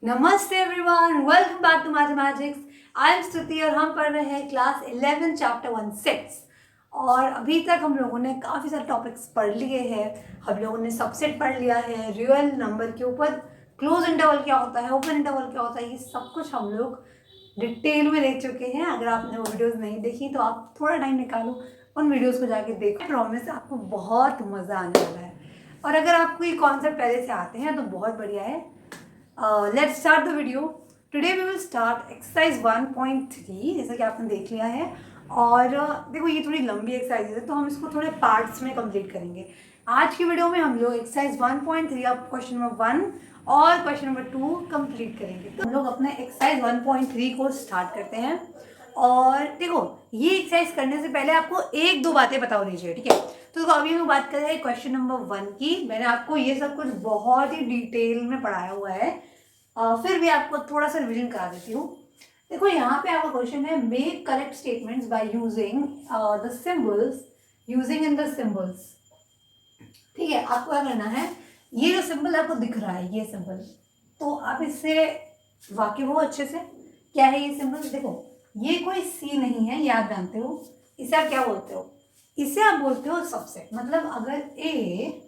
नमस्ते everyone, welcome back to mathematics. I am Stuti और हम पढ़ रहे हैं क्लास 11 चैप्टर 1 6। और अभी तक हम लोगों ने काफ़ी सारे टॉपिक्स पढ़ लिए हैं। हम लोगों ने सबसेट पढ़ लिया है, रियल नंबर के ऊपर क्लोज इंटरवल क्या होता है, ओपन इंटरवल क्या होता है, ये सब कुछ हम लोग डिटेल में देख चुके हैं। अगर आपने वो वीडियोज़ नहीं देखी तो आप थोड़ा टाइम निकालो, उन वीडियोज़ को जाके देखो। प्रॉमिस आपको बहुत मज़ा आने वाला है। और अगर आपको ये कॉन्सेप्ट पहले से आते हैं तो बहुत बढ़िया है। Let's start the video. Today we will start exercise 1.3, जैसा कि आपने देख लिया है। और देखो ये थोड़ी लंबी एक्सरसाइज है तो हम इसको थोड़े पार्ट्स में कंप्लीट करेंगे। आज की वीडियो में हम लोग एक्सरसाइज 1.3 अब क्वेश्चन नंबर 1 और क्वेश्चन नंबर 2 कंप्लीट करेंगे। तो हम लोग अपने एक्सरसाइज 1.3 को स्टार्ट करते हैं। और देखो ये एक्सरसाइज करने से पहले आपको एक दो बातें पता होनी चाहिए, ठीक है। तो अभी हम बात कर रहे हैं क्वेश्चन नंबर 1 की। मैंने आपको ये सब कुछ बहुत ही डिटेल में पढ़ाया हुआ है, फिर भी आपको थोड़ा सा रिविजन करा देती हूँ। देखो यहाँ पे आपका क्वेश्चन है, make correct statements by using the symbols using in the symbols. ठीक है, आपको क्या करना है, ये जो सिंबल आपको दिख रहा है, ये सिंबल, तो आप इससे वाकिफ हो अच्छे से। क्या है ये सिंबल? देखो ये कोई सी नहीं है, ये आप जानते हो। इसे आप क्या बोलते हो? इसे आप बोलते हो सबसेट। मतलब अगर ए,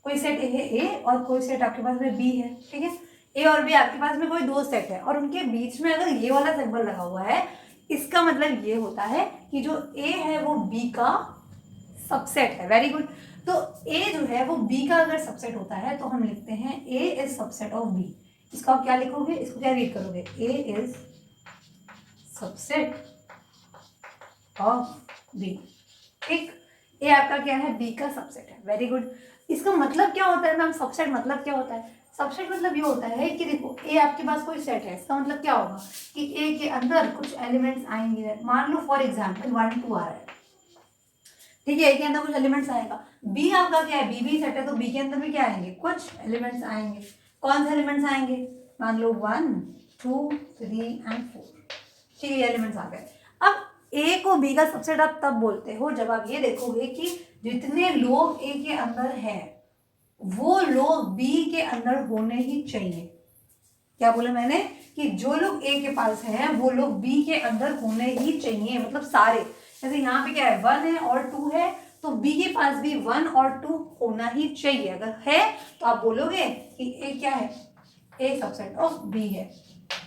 कोई सेट ए है ए और कोई सेट आपके पास में बी है, ठीक है। ए और बी आपके पास में कोई दो सेट है और उनके बीच में अगर ये वाला सिंबल लगा हुआ है, इसका मतलब ये होता है कि जो ए है वो बी का सबसेट है। Very good. तो ए जो है वो बी का अगर सबसेट होता है तो हम लिखते हैं ए इज सबसेट ऑफ बी। इसको आप क्या लिखोगे, इसको क्या रीड करोगे? ए इज सबसेट ऑफ बी। ठीक, ए आपका क्या है? बी का सबसेट है। Very good. इसका मतलब क्या होता है मैम? सबसेट मतलब क्या होता है? सबसेट मतलब ये होता है कि देखो ए आपके पास कोई सेट है, इसका मतलब क्या होगा कि ए के अंदर कुछ एलिमेंट्स आएंगे। मान लो फॉर एग्जांपल 1 2 आ रहा है, ठीक है, ए के अंदर कुछ एलिमेंट्स आएगा। बी आपका क्या है? बी भी सेट है, तो बी के अंदर भी क्या आएंगे? कुछ एलिमेंट्स आएंगे। कौन से एलिमेंट्स आएंगे? मान लो 1 2 3 एंड 4। ठीक है, ये एलिमेंट्स आ गए। अब ए को बी का सबसेट आप तब बोलते हो जब आप ये देखोगे कि जितने लोग ए के अंदर हैं वो लोग बी के अंदर होने ही चाहिए। क्या बोला मैंने? कि जो लोग ए के पास हैं वो लोग बी के अंदर होने ही चाहिए, मतलब सारे। जैसे यहाँ पे क्या है, 1 है और 2 है, तो बी के पास भी 1 और 2 होना ही चाहिए। अगर है तो आप बोलोगे कि ए क्या है? ए सबसेट ऑफ बी है।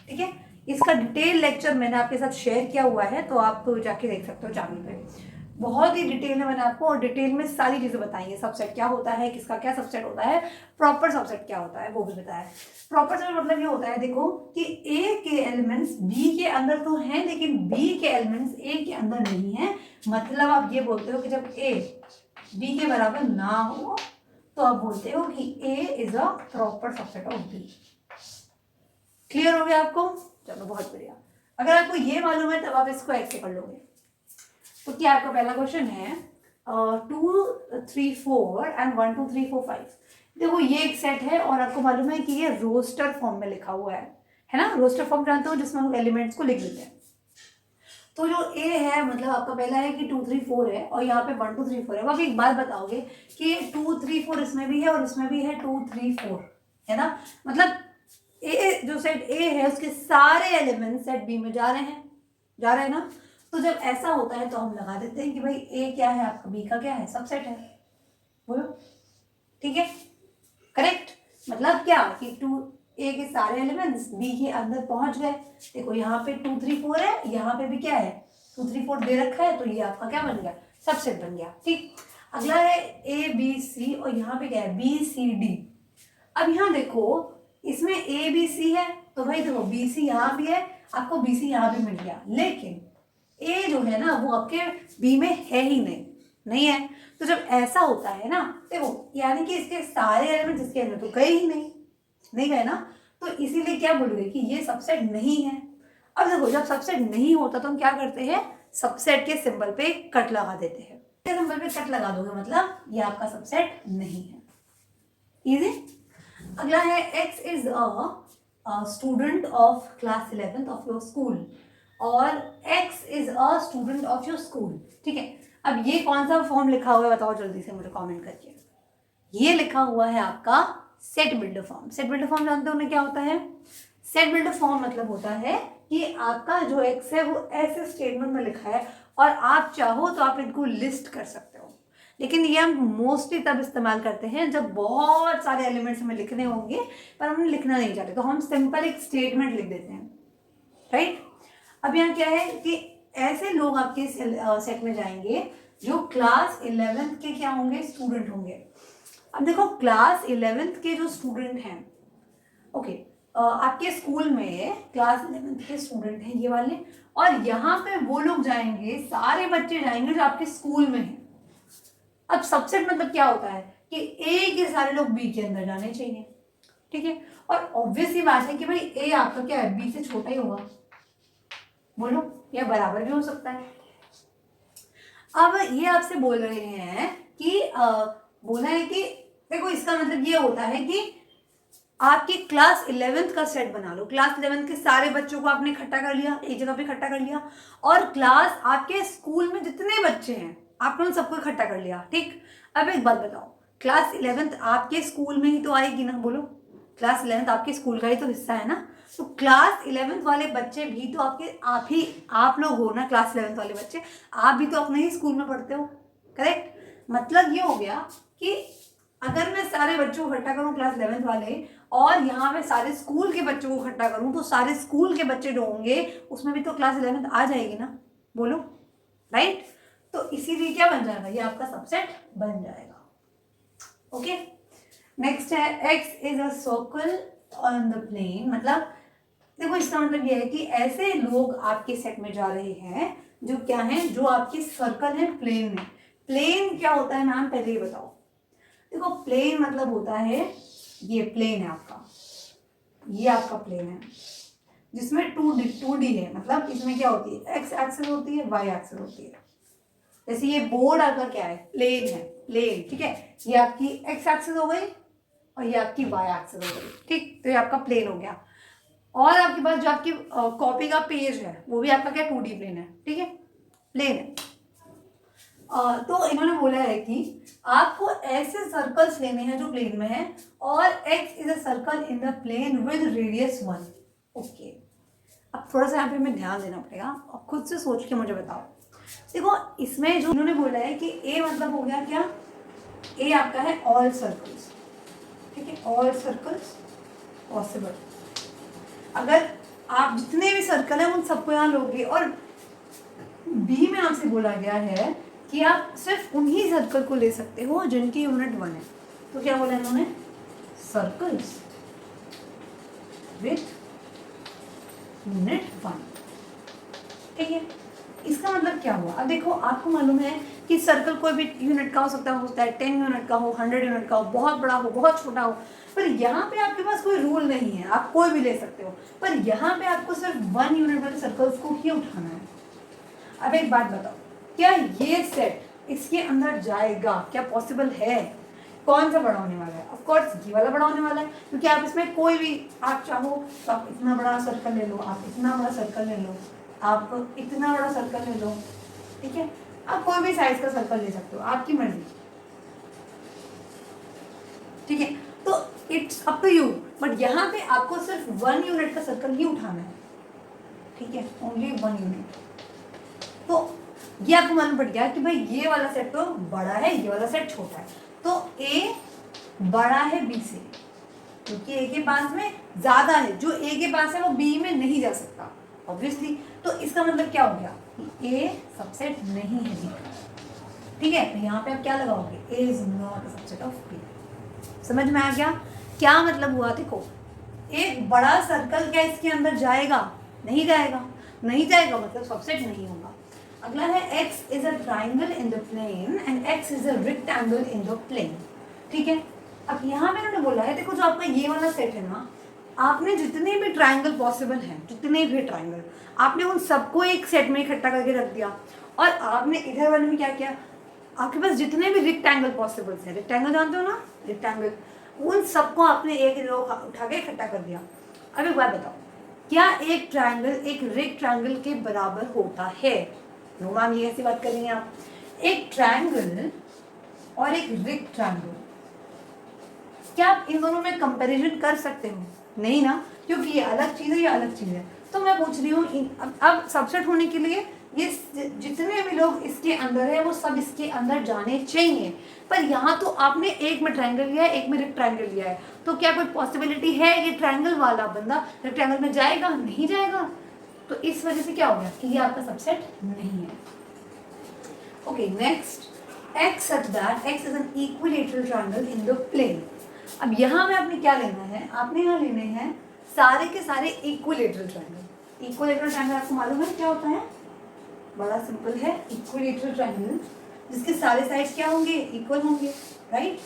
ठीक है, इसका डिटेल लेक्चर मैंने आपके साथ शेयर किया हुआ है, तो आप जाके देख सकते हो चैनल पे। बहुत ही डिटेल में मैंने आपको और डिटेल में सारी चीज़ें बताई है। सबसेट क्या होता है, किसका क्या सबसेट होता है, प्रॉपर सबसेट क्या होता है वो भी बताया। प्रॉपर सबसेट मतलब ये होता है देखो कि ए के एलिमेंट्स बी के अंदर तो हैं लेकिन बी के एलिमेंट्स ए के अंदर नहीं है। मतलब आप ये बोलते हो कि जब ए बी के बराबर ना हो तो आप बोलते हो कि A is a proper subset of B. Clear हो गया आपको? चलो बहुत बढ़िया। अगर आपको ये मालूम है तब आप इसको ऐसे कर लोगे। तो क्या आपका पहला क्वेश्चन है 2 3 4 एंड 1 2 3 4 5। देखो ये एक सेट है और आपको मालूम है कि ये रोस्टर फॉर्म में लिखा हुआ है ना। रोस्टर फॉर्म जानते हो, जिसमें हम एलिमेंट्स को लिख देते हैं। तो जो ए है मतलब आपका पहला है कि 2 3 4 है और यहाँ पे 1 2 3 4 है। अब आप एक बात बताओगे कि 2 3 4 इसमें भी है और इसमें भी है 2 3 4, है ना। मतलब ए, जो सेट ए है उसके सारे एलिमेंट्स सेट बी में जा रहे हैं ना। तो जब ऐसा होता है तो हम लगा देते हैं कि भाई ए क्या है आपका, बी का क्या है, सबसेट है। बोलो ठीक है, करेक्ट। मतलब क्या कि 2 ए के सारे एलिमेंट्स बी के अंदर पहुंच गए। देखो यहाँ पे 2 3 4 है, यहाँ पे भी क्या है 2 3 4 दे रखा है, तो ये आपका क्या बन गया, सबसेट बन गया। ठीक, अगला है ए बी सी और यहाँ पे क्या है बी सी डी। अब यहाँ देखो इसमें ए बी सी है तो भाई देखो बी सी यहाँ भी है, आपको बी सी यहाँ भी मिल गया, लेकिन ए जो है ना वो आपके बी में है ही नहीं है। तो जब ऐसा होता है ना, देखो यानी कि इसके सारे एलिमेंट इसके अंदर तो गए ही नहीं गए ना, तो इसीलिए क्या बोलोगे कि ये सबसेट नहीं है। अब देखो जब सबसेट नहीं होता तो हम क्या करते हैं, सबसेट के सिंबल पे कट लगा देते हैं। सिंबल पे कट लगा दोगे मतलब ये आपका सबसेट नहीं है। इजी। अगला है x is a student of class 11th of your school और x is a student of your school. ठीक है, अब ये कौन सा फॉर्म लिखा हुआ है बताओ जल्दी से मुझे कमेंट करके। ये लिखा हुआ है आपका set builder form. Set builder form जानते हो ना क्या होता है? सेट बिल्डर फॉर्म मतलब होता है कि आपका जो एक्स है वो ऐसे स्टेटमेंट में लिखा है और आप चाहो तो आप इनको लिस्ट कर सकते हो, लेकिन ये हम मोस्टली तब इस्तेमाल करते हैं जब बहुत सारे एलिमेंट्स हमें लिखने होंगे पर हम लिखना नहीं चाहते, तो हम सिंपल एक स्टेटमेंट लिख देते हैं, राइट। अब यहाँ क्या है कि ऐसे लोग आपके सेट में जाएंगे जो क्लास 11th के क्या होंगे, स्टूडेंट होंगे। अब देखो क्लास 11th के जो स्टूडेंट हैं, ओके, आपके स्कूल में क्लास 11th के स्टूडेंट हैं ये वाले, और यहाँ पे वो लोग जाएंगे, सारे बच्चे जाएंगे जो आपके स्कूल में हैं। अब सबसेट मतलब क्या होता है कि ए के सारे लोग बी के अंदर जाने चाहिए, ठीक है। और ऑब्वियस ही बात है कि भाई ए आपका क्या है, बी से छोटा ही होगा, बोलो, या बराबर भी हो सकता है। अब ये आपसे बोल रहे हैं कि बोला है कि देखो इसका मतलब ये होता है कि आपकी क्लास 11th का सेट बना लो, क्लास 11th के सारे बच्चों को आपने इकट्ठा कर लिया, एक जगह पे इकट्ठा कर लिया, और क्लास आपके स्कूल में जितने बच्चे हैं आपने उन सबको इकट्ठा कर लिया, ठीक। अब एक बात बताओ, क्लास 11th आपके स्कूल में ही तो आएगी ना, बोलो, क्लास 11th आपके स्कूल का ही तो हिस्सा है ना, तो क्लास 11th वाले बच्चे भी तो आप लोग हो ना, क्लास 11th वाले बच्चे, आप भी तो अपने ही स्कूल में पढ़ते हो, करेक्ट। मतलब ये हो गया कि अगर मैं सारे बच्चों को इकट्ठा करूं क्लास 11th वाले, और यहाँ पे सारे स्कूल के बच्चों को इकट्ठा करूं, तो सारे स्कूल के बच्चे जो होंगे उसमें भी तो क्लास 11th आ जाएगी ना, बोलो, राइट। तो इसीलिए क्या बन जाएगा, ये आपका सबसेट बन जाएगा, ओके। नेक्स्ट है x is a circle on the plane, मतलब देखो इसका मतलब ये है कि ऐसे लोग आपके सेट में जा रहे हैं जो क्या है, जो आपके सर्कल है प्लेन में। प्लेन क्या होता है मैम, पहले ये बताओ। देखो प्लेन मतलब होता है, ये प्लेन है आपका, ये आपका प्लेन है जिसमें 2D है, मतलब इसमें क्या होती है, एक्स एक्सिस होती है, वाई एक्सिस होती है। जैसे ये बोर्ड आपका क्या है, प्लेन है, प्लेन, ठीक है। ये आपकी एक्स एक्सिस हो गई और ये आपकी वाई एक्सिस हो गई, ठीक। तो ये आपका प्लेन हो गया। और आपके पास जो आपकी कॉपी का पेज है वो भी आपका क्या 2D प्लेन है, ठीक है, प्लेन है। तो इन्होंने बोला है कि आपको ऐसे सर्कल्स लेने हैं जो प्लेन में है, और x is a circle in the plane with radius 1, okay. अब थोड़ा सा यहाँ पे हमें ध्यान देना पड़ेगा और खुद से सोच के मुझे बताओ। देखो इसमें जो इन्होंने बोला है कि a मतलब हो गया क्या, a आपका है ऑल सर्कल्स, ठीक है, ऑल सर्कल्स पॉसिबल। अगर आप जितने भी सर्कल हैं उन सबको यहाँ लोगे, और b में आपसे बोला गया है कि आप सिर्फ उन्हीं सर्कल को ले सकते हो जिनकी यूनिट 1 है। तो क्या बोला इन्होंने, सर्कल्स विथ यूनिट 1, ठीक है। इसका मतलब क्या हुआ, अब देखो आपको मालूम है कि सर्कल कोई भी यूनिट का हो सकता है 10 यूनिट का हो, 100 यूनिट का हो, बहुत बड़ा हो, बहुत छोटा हो, पर यहाँ पे आपके पास कोई रूल नहीं है, आप कोई भी ले सकते हो, पर यहाँ पे आपको सिर्फ 1 यूनिट वाले सर्कल्स को ही उठाना है। अब एक बात बताओ, क्या ये सेट इसके अंदर जाएगा, क्या पॉसिबल है, कौन सा बड़ा होने वाला है, ऑफ कोर्स ये वाला बड़ा होने वाला है, क्योंकि आप इसमें कोई भी, आप चाहो तो आप इतना बड़ा सर्कल ले लो, आप इतना बड़ा सर्कल ले लो, आप इतना बड़ा सर्कल ले लो, ठीक है, आप कोई भी साइज का सर्कल ले सकते हो, आपकी मर्जी, ठीक है। तो it's up to you, but यहाँ पे आपको सिर्फ 1 यूनिट का सर्कल ही उठाना है, ठीक है, ओनली 1 यूनिट। तो ये आपको मालूम पड़ गया कि भाई ये वाला सेट तो बड़ा है, ये वाला सेट छोटा है, तो A बड़ा है B से, क्योंकि A के पास में ज्यादा है, जो A के पास है वो B में नहीं जा सकता ऑब्वियसली। तो इसका मतलब क्या हो गया कि A सबसेट नहीं है B का, ठीक है। तो यहाँ पे आप क्या लगाओगे, A is not a subset of B। समझ में आ गया क्या मतलब हुआ, देखो एक बड़ा सर्कल क्या इसके अंदर जाएगा, नहीं जाएगा, नहीं जाएगा मतलब सबसेट नहीं होगा। अगला है x is a triangle in the plane and x is a rectangle in the plane, ठीक है। अब यहाँ पे उन्होंने बोला है, देखो जो आपका ये वाला सेट है ना, आपने जितने भी ट्राइंगल पॉसिबल हैं, जितने भी ट्राइंगल, आपने उन सबको एक सेट में इकट्ठा करके रख दिया, और आपने इधर वाले में क्या किया, आपके पास जितने भी रेक्टेंगल पॉसिबल्स हैं, रेक्टेंगल जानते हो ना, रेक्टेंगल, उन सबको आपने एक उठा के इकट्ठा कर दिया। अब एक बात बताओ, क्या एक ट्राइंगल एक रेक्टेंगल के बराबर होता है, नो मैम, ये ऐसी बात कर रही हैं आप, एक ट्राइंगल और एक रेक्टेंगल, क्या आप इन दोनों में कंपैरिजन कर सकते हो, नहीं ना, क्योंकि ये अलग चीज़ है, ये अलग चीज़ है। तो मैं पूछ रही हूँ अब सबसेट होने के लिए ये जितने भी लोग इसके अंदर है वो सब इसके अंदर जाने चाहिए। पर यहाँ तो आपने एक में ट्रायंगल लिया है, एक में रेक्टेंगल लिया है, तो क्या कोई पॉसिबिलिटी है ये ट्रायंगल वाला बंदा रेक्टेंगल में जाएगा? नहीं जाएगा। तो इस वजह से क्या हो गया कि ये आपका सबसेट नहीं है। Okay, next, x such that x is an equilateral triangle in the plane। अब यहाँ में आपने क्या लेना है? आपने यहाँ लेने हैं सारे के सारे इक्विलेटरल ट्रायंगल। इक्विलेटरल ट्रायंगल आपको मालूम है क्या होता है? बड़ा सिंपल है, इक्विलेटरल ट्रायंगल जिसके सारे साइड्स क्या होंगे? इक्वल होंगे, राइट।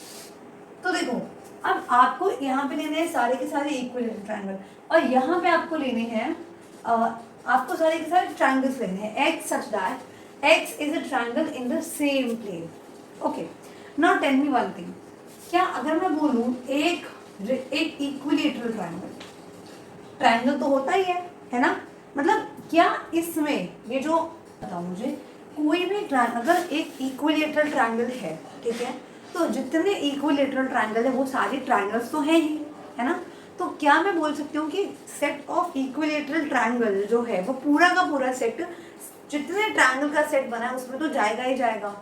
तो देखो अब आपको यहाँ पे लेने हैं सारे के सारे इक्विलेटरल ट्रायंगल, और यहाँ पे आपको लेने हैं आपको सारे के सारे ट्रायंगल्स लेने हैं x such that x is a triangle in the same plane। okay, now tell me one thing, क्या अगर मैं बोलूँ एक इक्विलेटरल ट्रायंगल तो होता ही है ना? मतलब क्या इसमें ये जो बताओ मुझे, कोई भी अगर एक इक्विलेटरल ट्रायंगल है, ठीक है, तो जितने इक्विलेटरल ट्रायंगल है वो सारे ट्रायंगल्स तो हैं ही, है ना? तो क्या मैं बोल सकती हूँ कि सेट ऑफ इक्विलेटरल ट्रायंगल जो है वो पूरा का पूरा सेट, जितने ट्रायंगल का सेट बना है उसमें तो जाएगा ही जाएगा,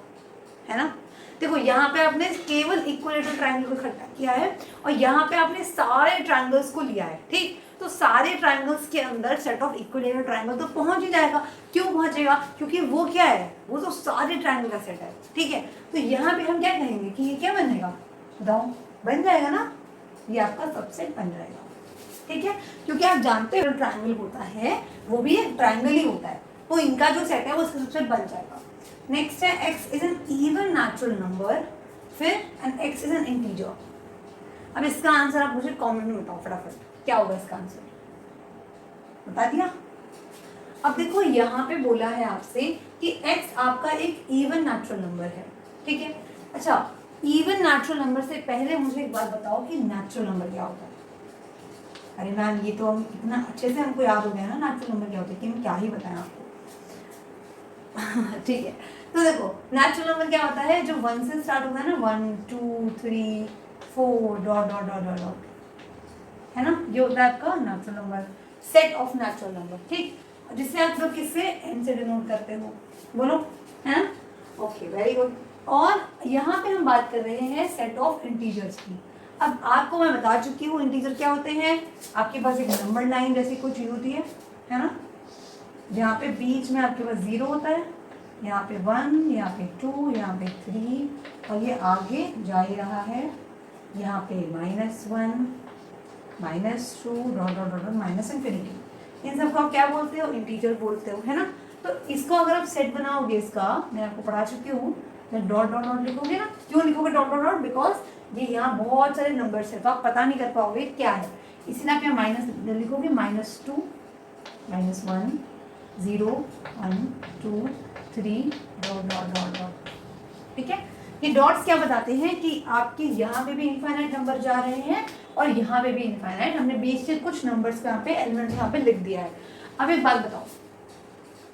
है ना? देखो यहाँ पे आपने केवल इक्विलेटरल ट्रायंगल को इकट्ठा किया है और यहाँ पे आपने सारे ट्रायंगल्स को लिया है, ठीक। तो सारे ट्रायंगल्स के अंदर सेट ऑफ इक्विलेटरल ट्रायंगल तो पहुंच ही जाएगा। क्यों पहुंचेगा? क्योंकि वो क्या है, वो तो सारे ट्रायंगल का सेट है, ठीक है। तो यहाँ पे हम क्या कहेंगे कि ये क्या बनेगा? बताओ, बन जाएगा ना, ये आपका सबसेट बन जाएगा, ठीक है। क्योंकि आप जानते हो ट्रायंगल होता है वो भी एक ट्रायंगल ही होता है, तो इनका जो सेट है वो सबसेट बन जाएगा। नेक्स्ट है x is an even natural number, फिर and x is an integer. अब इसका आंसर आप मुझे कमेंट में बताओ फटाफट, क्या होगा इसका आंसर? बता दिया। अब देखो यहाँ पे बोला है आपसे कि x आपका एक इवन नेचुरल नंबर है, ठीक है। अच्छा, इवन नेचुरल नंबर से पहले मुझे एक बात बताओ कि नेचुरल नंबर क्या होता है? अरे मैम ये तो हम इतना अच्छे से हमको याद हो गया ना नेचुरल नंबर क्या होता है कि हम क्या ही बताएं आपको। ठीक है, तो देखो नेचुरल नंबर क्या होता है? जो 1 से स्टार्ट होता है ना, 1 2 3 4 dot dot dot dot dot, है ना? ये होता है आपका natural number, set of natural number, ठीक, जिसे आप लोग किससे n से डिनोट करते हो, बोलो, है ना? Okay, very good. और यहाँ पे हम बात कर रहे हैं सेट ऑफ इंटीजर्स की। अब आपको मैं बता चुकी हूँ इंटीजर क्या होते हैं। आपके पास एक नंबर लाइन जैसी कोई चीज होती है ना, जहाँ पे बीच में आपके पास 0 होता है, यहाँ पे 1, यहाँ पे 2, यहाँ पे 3, और ये आगे जा ही रहा है, यहाँ पे -1 -2 dot dot dot minus infinity. इन सबको आप क्या बोलते हो? इंटीजर बोलते हो, है ना? तो इसको अगर आप सेट बनाओगे, इसका मैं आपको पढ़ा चुकी हूँ, डॉट डॉट डॉट लिखोगे ना। क्यों लिखोगे डॉट डॉट डॉट? बिकॉज ये यहाँ बहुत सारे नंबर्स है तो आप पता नहीं कर पाओगे क्या है, इसीलिए आप यहाँ माइनस लिखोगे, -2 -1 0 1 2 3 डॉट डॉट डॉट डॉट, ठीक है। ये डॉट्स क्या बताते हैं कि आपके यहाँ पे भी इनफाइनाइट नंबर जा रहे हैं और यहाँ पे भी इनफाइनाइट, हमने बीच से कुछ नंबर्स का यहाँ पे एलिमेंट यहाँ पे लिख दिया है। अब एक बात बताओ,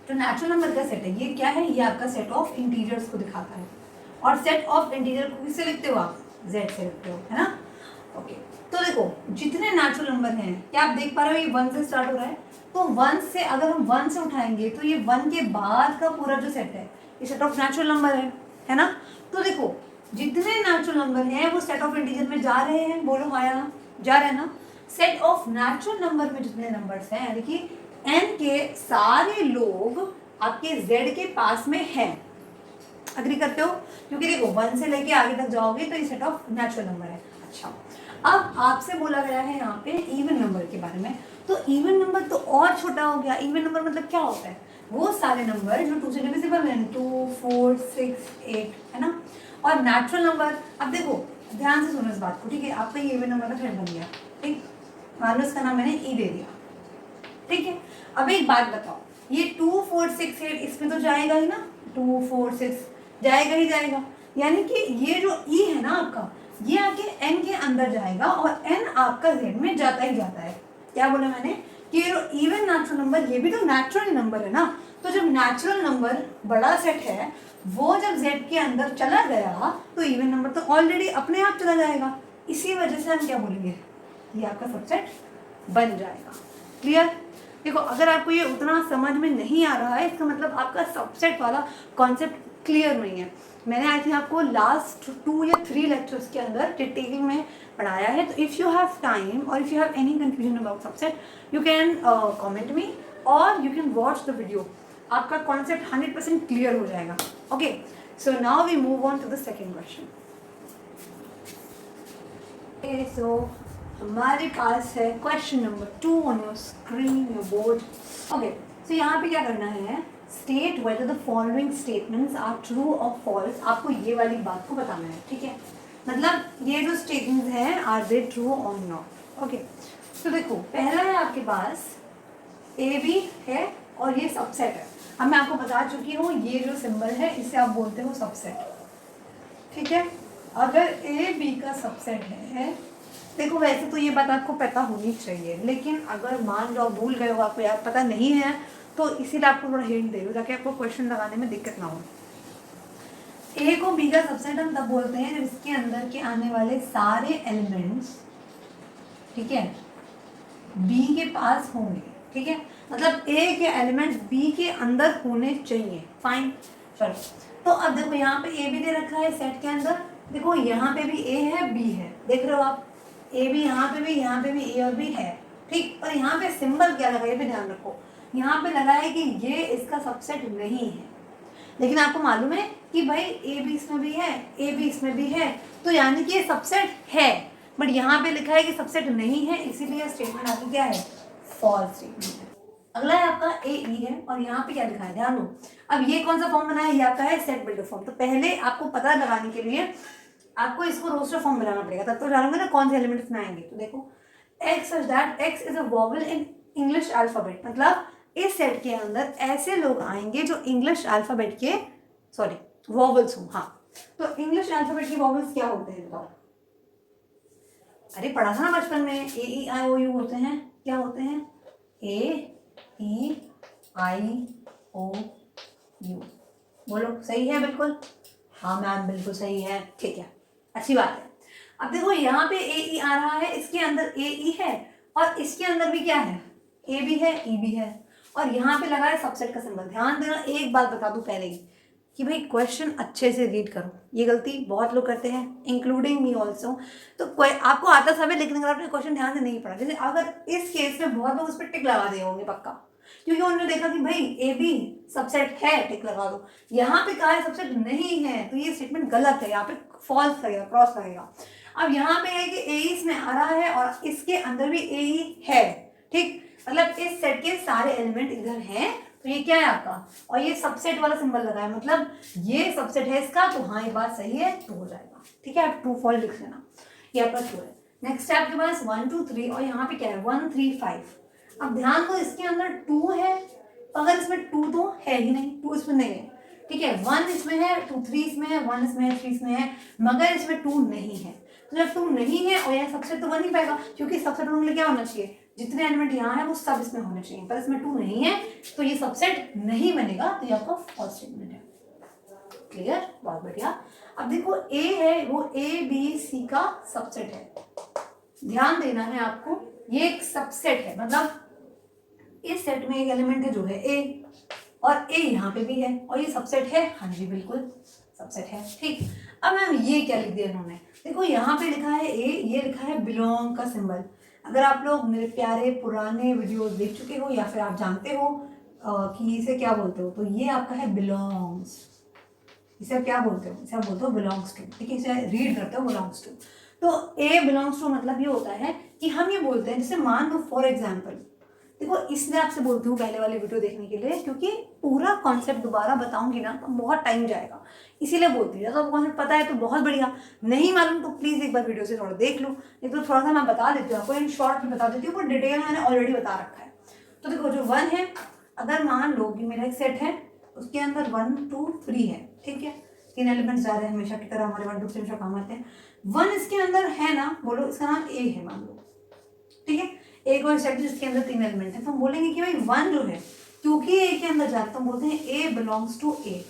जो नेचुरल नंबर का सेट है ये क्या है? ये आपका सेट ऑफ इंटीजर्स को दिखाता है, और सेट ऑफ इंटीजर को किससे लिखते हो आप? z से लिखते हो, है ना? ओके, तो देखो जितने नेचुरल नंबर हैं, क्या आप देख पा रहे हो ये 1 से स्टार्ट हो रहा है, तो 1 से अगर हम 1 से उठाएंगे तो ये 1 के बाद का पूरा जो सेट है ये सेट ऑफ नेचुरल नंबर है ना? तो देखो जितने नेचुरल नंबर हैं वो सेट ऑफ इंटीजर में जा रहे हैं, बोलो हाँ या ना? जा रहे हैं ना? सेट ऑफ नेचुरल नंबर में जितने नंबर्स हैं, यानी कि n के सारे लोग आपके z के पास में हैं। अग्री करते हो? क्योंकि देखो 1 से लेके आगे तक जाओगे तो ये सेट ऑफ नेचुरल नंबर है। अच्छा, अब आपसे बोला गया है यहाँ पे इवन नंबर के बारे में, तो इवन नंबर तो और छोटा हो गया। इवन नंबर मतलब क्या होता है? वो सारे नंबर जो 2 से डिविजिबल हैं, 2 4 6 8, है ना? और नेचुरल नंबर, अब देखो ध्यान से सुनो इस बात को, ठीक है। आपका ये इवन नंबर का सेट बन गया, ठीक, मान लो इसका नाम मैंने ई दे दिया, ठीक है। अब एक बात बताओ, ये 2 4 6 8 इसमें तो जाएगा ही ना, 2 4 6 जाएगा ही जाएगा, यानी कि ये जो ई है ना आपका, ये आके n के अंदर जाएगा और n आपका z में जाता ही जाता है। क्या बोला मैंने कि इवन नेचुरल नंबर ये भी तो नेचुरल नंबर है ना, तो जब नेचुरल नंबर बड़ा सेट है वो जब z के अंदर चला गया तो इवन नंबर तो ऑलरेडी अपने आप चला जाएगा। इसी वजह से हम क्या बोलेंगे, ये आपका सबसेट बन जाएगा। क्लियर? देखो अगर आपको ये उतना समझ में नहीं आ रहा है इसका मतलब आपका सबसेट वाला कॉन्सेप्ट क्लियर नहीं है। मैंने आई थिंक आपको लास्ट 2 या 3 लेक्चर्स के अंदर डिटेल में पढ़ाया है। तो इफ़ यू हैव टाइम और if you have any confusion about subset you can comment me और you can watch the video. आपका कॉन्सेप्ट 100% क्लियर हो जाएगा। Okay, so now we move on to the second question. So हमारे पास है question number 2 on your screen, your board. Okay, so यहाँ पे क्या करना है, state whether the following statements are true और फॉल्स। आपको ये वाली बात को बताना है, ठीक है? मतलब ये जो स्टेटमेंट्स हैं आर दे ट्रू और नॉट। ओके, तो देखो पहला है आपके पास ए बी है और ये सबसेट है। अब मैं आपको बता चुकी हूँ ये जो सिंबल है इसे आप बोलते हो सबसेट, ठीक है? अगर ए बी का सबसेट है, देखो वैसे तो ये बात आपको पता होनी चाहिए, लेकिन अगर मान लो आप भूल गए हो, आपको याद पता नहीं है, तो इसीलिए आपको थोड़ा हिंट दे रही हूँ ताकि आपको क्वेश्चन लगाने में दिक्कत ना हो। ए को बी का सबसेट हम तब बोलते हैं जब इसके अंदर के आने वाले सारे एलिमेंट्स, ठीक है, बी के पास होंगे, ठीक है? मतलब ए के एलिमेंट्स बी के अंदर होने चाहिए। फाइन, चलो। तो अब देखो यहाँ पे ए भी दे रखा है सेट के अंदर, देखो यहाँ पे भी ए है बी है, देख रहे हो आप, ए भी यहाँ पे भी, यहाँ पे भी ए और बी है, ठीक? और यहाँ पे सिंबल क्या लगा ये भी ध्यान रखो, यहाँ पे लगा है कि ये इसका सबसेट नहीं है, लेकिन आपको मालूम है कि भाई ए भी इसमें भी है, ए भी इसमें भी है, तो यानी कि ये सबसेट है, बट यहाँ पे लिखा है कि सबसेट नहीं है, इसीलिए स्टेटमेंट आपकी क्या है, फॉल्स स्टेटमेंट है। अगला है आपका ए ई है और यहाँ पे क्या लिखा है ध्यान दो। अब ये कौन सा फॉर्म बना है, ये आपका है सेट बिल्डर फॉर्म। तो पहले आपको पता लगाने के लिए आपको इसको रोस्टर फॉर्म बनाना पड़ेगा, तब तो जानूंगा ना कौन से एलिमेंट इसमें आएंगे। तो देखो x such that x is a vowel in English alphabet, मतलब इस सेट के अंदर ऐसे लोग आएंगे जो इंग्लिश अल्फाबेट के वोवेल्स हो। हाँ, तो इंग्लिश अल्फाबेट के वोवेल्स क्या होते हैं बताओ? अरे पढ़ा था ना बचपन में, ए ई आई ओ यू होते हैं। क्या होते हैं? ए ई आई ओ यू। बोलो सही है बिल्कुल? हाँ मैम बिल्कुल सही है, ठीक है, अच्छी बात है। अब देखो यहाँ पे ए ई आ रहा है, इसके अंदर ए ई है और इसके अंदर भी क्या है, ए भी है ई भी है, और यहाँ पे लगा है सबसेट का सिंबल। ध्यान देना, एक बात बता दूं पहले ही कि भाई क्वेश्चन अच्छे से रीड करो, ये गलती बहुत लोग करते हैं इंक्लूडिंग मी ऑल्सो। तो आपको आता सब है लेकिन अगर आपने क्वेश्चन ध्यान से नहीं पढ़ा, जैसे अगर इस केस में बहुत लोग उस पर टिक लगा दे होंगे पक्का, क्योंकि उन्होंने देखा कि भाई ए बी सबसेट है, टिक लगा दो। यहाँ पे कहा है सबसेट नहीं है, तो ये स्टेटमेंट गलत है, यहाँ पे फॉल्स लगेगा, क्रॉस लगेगा। अब यहाँ पे है कि ए इसमें आ रहा है और इसके अंदर भी ए है, ठीक, मतलब इस सेट के सारे एलिमेंट इधर हैं, तो ये क्या है आपका, और ये सबसेट वाला सिंबल लगा है, मतलब ये सबसेट है इसका, तो हाँ ये बात सही है, तो हो जाएगा, ठीक है? आप ट्रू फॉल्स लिख लेना, ये आपका ट्रू है। नेक्स्ट है आपके पास 1 2 3 और यहाँ पे क्या है 1 3 5। अब ध्यान दो इसके अंदर 2 है, अगर इसमें 2 तो है ही नहीं, 2 इसमें नहीं है, ठीक है? 1 इसमें है, 2 3 इसमें है, 1 इसमें है, 3 इसमें है, मगर इसमें 2 नहीं है। तो जब 2 नहीं है और यह सबसेट तो बन नहीं पाएगा, क्योंकि सबसेट होने के लिए क्या होना चाहिए, जितने एलिमेंट यहाँ है वो सब इसमें होने चाहिए, पर इसमें 2 नहीं है, तो ये सबसेट नहीं बनेगा, तो ये आपका फर्स्ट स्टेटमेंट है। क्लियर? बहुत बढ़िया। अब देखो ए है वो ए बी सी का सबसेट है, ध्यान देना है आपको, ये एक सबसेट है, मतलब इस सेट में एक एलिमेंट है जो है ए, और ए यहाँ पे भी है, और ये सबसेट है, हाँ जी बिल्कुल सबसेट है, ठीक। अब मैम ये क्या लिख दिया इन्होंने, देखो यहाँ पे लिखा है ए, ये लिखा है बिलोंग का सिंबल। अगर आप लोग मेरे प्यारे पुराने वीडियोस देख चुके हो या फिर आप जानते हो कि इसे क्या बोलते हो, तो ये आपका है बिलोंग्स, इसे आप क्या बोलते हो, इसे आप बोलते हो बिलोंग्स टू, ठीक है? इसे रीड करते हो बिलोंग्स टू। तो ए बिलोंग्स टू मतलब ये होता है कि हम ये बोलते हैं, जैसे मान लो फॉर एग्जाम्पल, देखो इसलिए आपसे बोलती हूँ पहले वाली वीडियो देखने के लिए, क्योंकि पूरा कॉन्सेप्ट दोबारा बताऊंगी ना तो बहुत टाइम जाएगा, इसीलिए बोलती हूँ। अगर कॉन्सेप्ट पता है तो बहुत बढ़िया, नहीं मालूम तो प्लीज़ एक बार वीडियो से थोड़ा देख लो, नहीं तो थोड़ा सा मैं बता देती हूँ आपको, इन शॉर्ट में बता देती हूँ, पर डिटेल मैंने ऑलरेडी बता रखा है। तो देखो जो 1 है, अगर मान लो कि मेरा एक सेट है, उसके अंदर 1 2 3 है, ठीक है? 3 एलिमेंट्स जा रहे हैं, हमेशा की तरह हमारे 1 2 3 हमेशा काम आते हैं। 1 इसके अंदर है ना, बोलो इसका नाम ए है मान लो, ठीक है? एक और सेट जिसके अंदर 3 एलिमेंट है, तो हम बोलेंगे कि भाई 1 जो है, क्योंकि ए के अंदर जा रहा है तो हम बोलते हैं ए बिलोंग्स टू ए।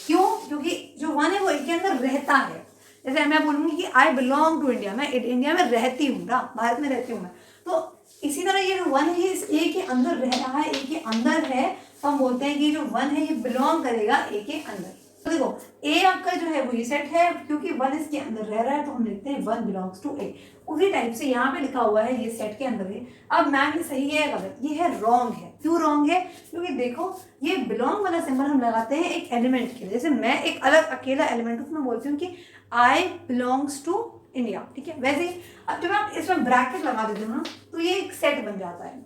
क्यों? क्योंकि जो 1 है वो ए के अंदर रहता है। जैसे मैं बोलूंगी कि आई बिलोंग टू इंडिया, मैं इंडिया में रहती हूँ ना, भारत में रहती हूँ मैं, तो इसी तरह ये जो 1 है इस ए के अंदर रह रहा है, ए के अंदर है, तो हम बोलते हैं कि जो 1 है ये बिलोंग करेगा ए के अंदर। तो देखो ए आपका जो है वो ये सेट है, क्योंकि 1 इसके अंदर रह रहा है तो हम लिखते हैं 1 बिलोंग्स टू ए। उसी टाइप से यहाँ पे लिखा हुआ है ये सेट के अंदर है। अब मैम ये सही है गलत? ये है रॉन्ग है। क्यों रॉन्ग है? क्योंकि देखो ये बिलोंग वाला सिंबल हम लगाते हैं एक एलिमेंट के लिए। जैसे मैं एक अलग अकेला एलिमेंट हूँ तो मैं बोलती हूँ कि आई बिलोंग्स टू इंडिया, ठीक है। वैसे ही अब जब आप इसमें ब्रैकेट लगा देते हो ना तो ये एक सेट बन जाता है,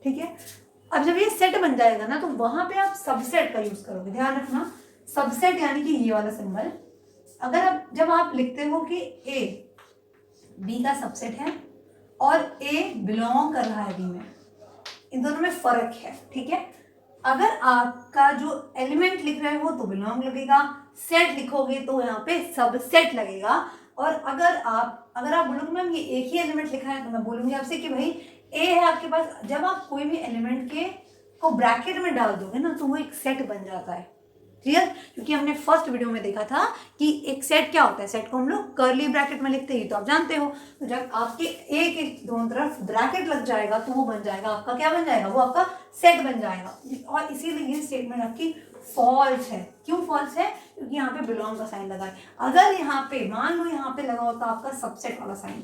ठीक है। अब जब ये सेट बन जाएगा ना तो वहां पे आप सबसेट का यूज करोगे। ध्यान रखना, सबसेट यानी कि ये वाला सिंबल। अगर आप जब आप लिखते हो कि ए बी का सबसेट है और ए बिलोंग कर रहा है बी में, इन दोनों में फर्क है, ठीक है। अगर आपका जो एलिमेंट लिख रहे हो तो बिलोंग लगेगा, सेट लिखोगे तो यहाँ पे सबसेट लगेगा। और अगर आप बोलोगे मैम ये एक ही एलिमेंट लिखा है तो मैं बोलूंगी आपसे कि भाई ए है आपके पास। जब आप कोई भी एलिमेंट के को ब्रैकेट में डाल दोगे ना तो वो एक सेट बन जाता है, क्लियर। क्योंकि हमने फर्स्ट वीडियो में देखा था कि एक सेट क्या होता है, सेट को हम लोग कर्ली ब्रैकेट में लिखते हैं, तो आप जानते हो। तो जब आपके ए के दोनों तरफ ब्रैकेट लग जाएगा तो वो बन जाएगा आपका, क्या बन जाएगा, वो आपका सेट बन जाएगा। और इसीलिए ये स्टेटमेंट आपकी फॉल्स है। क्यों फॉल्स है? क्योंकि यहाँ पे बिलोंग का साइन लगा है। अगर यहाँ पे मान लो यहाँ पे लगा होता आपका सबसेट वाला साइन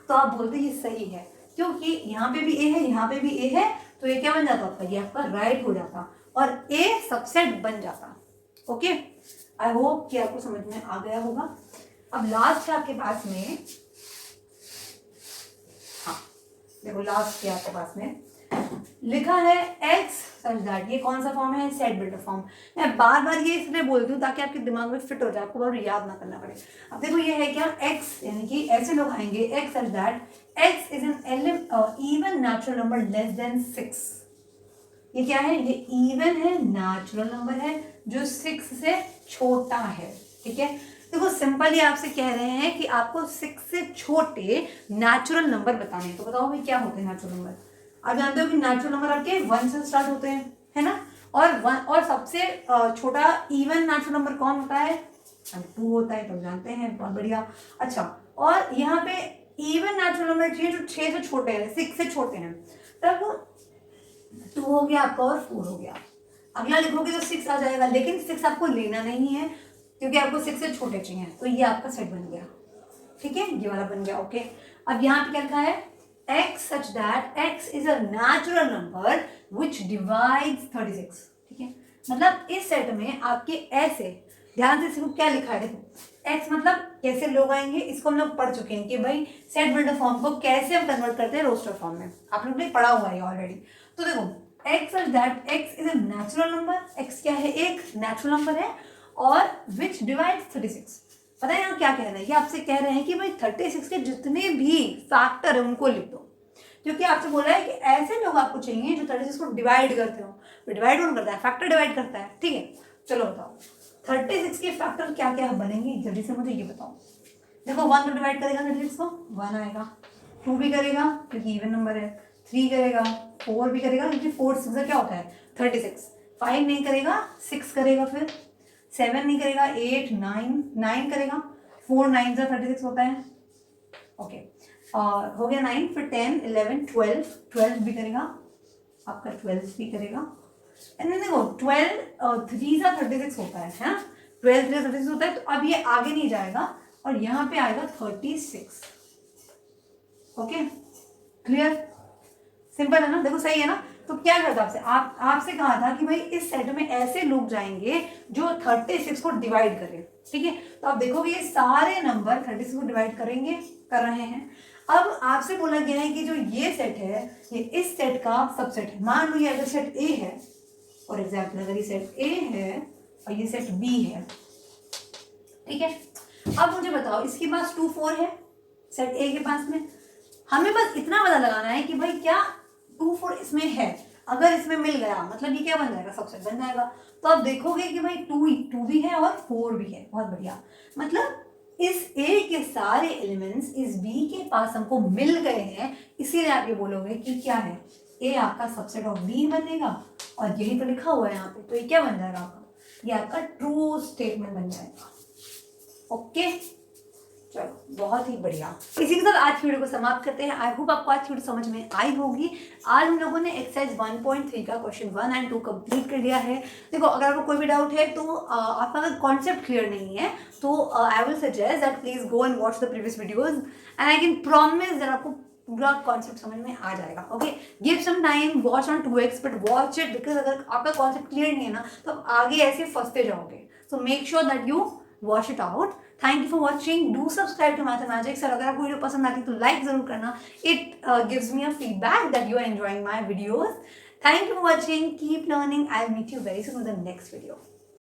तो आप बोलते ये सही है, क्योंकि यहाँ पे भी ए है, यहाँ पे भी ए है, तो ये क्या बन जाता आपका, ये आपका राइट हो जाता और ए सबसेट बन जाता। ओके, आई होप कि आपको समझ में आ गया होगा। अब लास्ट है आपके पास में, हाँ देखो लास्ट है आपके पास में लिखा है एक्स सच दैट। ये कौन सा फॉर्म है? Set builder form. मैं बार बार ये इसलिए बोलती हूँ ताकि आपके दिमाग में फिट हो जाए, आपको बार याद ना करना पड़े। अब देखो ये है क्या, एक्स, यानी कि ऐसे लोग आएंगे x such that x is an even natural number less than 6। ये क्या है? ये इवन है, नेचुरल नंबर है जो 6 से छोटा है, ठीक है। देखो सिंपली आपसे कह रहे हैं कि आपको 6 से छोटे नेचुरल नंबर बताने हैं। तो बताओ भाई क्या होते हैं नेचुरल नंबर? आप जानते हो कि नेचुरल नंबर आपके 1 से स्टार्ट होते हैं, है ना। और सबसे छोटा इवन नेचुरल नंबर कौन होता है? 2 होता है, तो जानते हैं, बहुत बढ़िया। अच्छा, और यहाँ पे इवन नेचुरल नंबर जो 6 से छोटे हैं, 6 से छोटे हैं, तब 2 हो गया आपका और 4 हो गया। अगला लिखोगे तो 6 आ जाएगा, लेकिन 6 आपको लेना नहीं है क्योंकि आपको 6 से छोटे चाहिए। तो ये आपका सेट बन गया, ठीक है, ये वाला बन गया। ओके, अब यहाँ पे क्या लिखा है? x such that x is a natural number which divides 36, ठीक है। मतलब इस सेट में आपके ऐसे, ध्यान से इसको क्या लिखा है, देखो x मतलब कैसे लोग आएंगे, इसको हम लोग पढ़ चुके हैं कि भाई सेट बिल्डर फॉर्म को कैसे हम कन्वर्ट करते हैं रोस्टर फॉर्म में, आप लोग ने पढ़ा हुआ है ऑलरेडी। तो देखो x such that x is a natural number, x क्या है? एक नेचुरल नंबर है, और which divides 36। पता है यहाँ क्या कह रहे हैं? ये आपसे कह रहे हैं कि भाई 36 के जितने भी फैक्टर है उनको लिख दो, क्योंकि आपसे बोला है कि ऐसे लोग आपको चाहिए जो 36 को डिवाइड करते हो। तो डिवाइड कौन करता है? फैक्टर डिवाइड करता है, ठीक है। चलो बताओ 36 के फैक्टर क्या क्या बनेंगे, जल्दी से मुझे ये बताओ। देखो 1 तो डिवाइड करेगा 36 को, 1 आएगा, 2 भी करेगा क्योंकि इवन नंबर है, 3 करेगा, 4 भी करेगा क्योंकि 4 6 क्या होता है 36, 5 नहीं करेगा, 6 करेगा, फिर 7 नहीं करेगा, 8 9 करेगा, 4 9 से 36 होता है। ओके, और हो गया 9, फिर 10 11 12 भी करेगा आपका, 12 भी करेगा। एंड देन देखो 12 3 से 36 होता है ना, 12 3 36 होता है। तो अब ये आगे नहीं जाएगा और यहाँ पे आएगा 36। ओके, क्लियर, सिंपल है ना, देखो सही है ना। तो क्या करता आपसे, आपसे कहा था कि भाई इस सेट में ऐसे लोग जाएंगे जो 36 को डिवाइड करें, ठीक है। तो आप देखोगे ये सारे नंबर 36 को डिवाइड करेंगे, कर रहे हैं। अब आपसे बोला गया है कि जो ये सेट है ये इस सेट का सबसेट है। मान लो ये अगर सेट ए है, फॉर एग्जाम्पल अगर ये सेट ए है और ये सेट बी है, ठीक है। अब मुझे बताओ इसके पास 2 4 है सेट ए के पास में, हमें बस इतना पता लगाना है कि भाई क्या 2 4 इसमें है। अगर इसमें मिल गया मतलब ये क्या बन जाएगा, सबसेट बन जाएगा। तो आप देखोगे कि भाई 2 भी है और 4 भी है, बहुत बढ़िया। मतलब इस ए के सारे एलिमेंट्स इस बी के पास हमको मिल गए हैं, इसीलिए आप ये बोलोगे कि क्या है, ए आपका सबसेट ऑफ बी बनेगा। और यही तो लिखा हुआ है यहाँ पे, तो ये क्या बन जाएगा आपका, ये आपका ट्रू स्टेटमेंट बन जाएगा। ओके, चलो बहुत ही बढ़िया। इसी के साथ आज की वीडियो को समाप्त करते हैं। आई होप आपको आज की वीडियो समझ में आई होगी। आज हम लोगों ने एक्सरसाइज 1.3 का क्वेश्चन 1 एंड 2 कंप्लीट कर लिया है। देखो अगर आपको कोई भी डाउट है तो आपका अगर कॉन्सेप्ट क्लियर नहीं है तो I will suggest that please go and watch the previous videos and I can promise that आपको पूरा कॉन्सेप्ट समझ में आ जाएगा। Okay, give some time, watch on 2x but watch it, because अगर आपका कॉन्सेप्ट क्लियर नहीं है ना तो आप आगे ऐसे फंसते जाओगे। So make sure that you watch it out. Thank you for watching, do subscribe to mathematics. और अगर आपको वीडियो पसंद आती है तो लाइक जरूर करना। It gives me a feedback that you are enjoying my videos. Thank you for watching, keep learning. I will meet you very soon with the next video.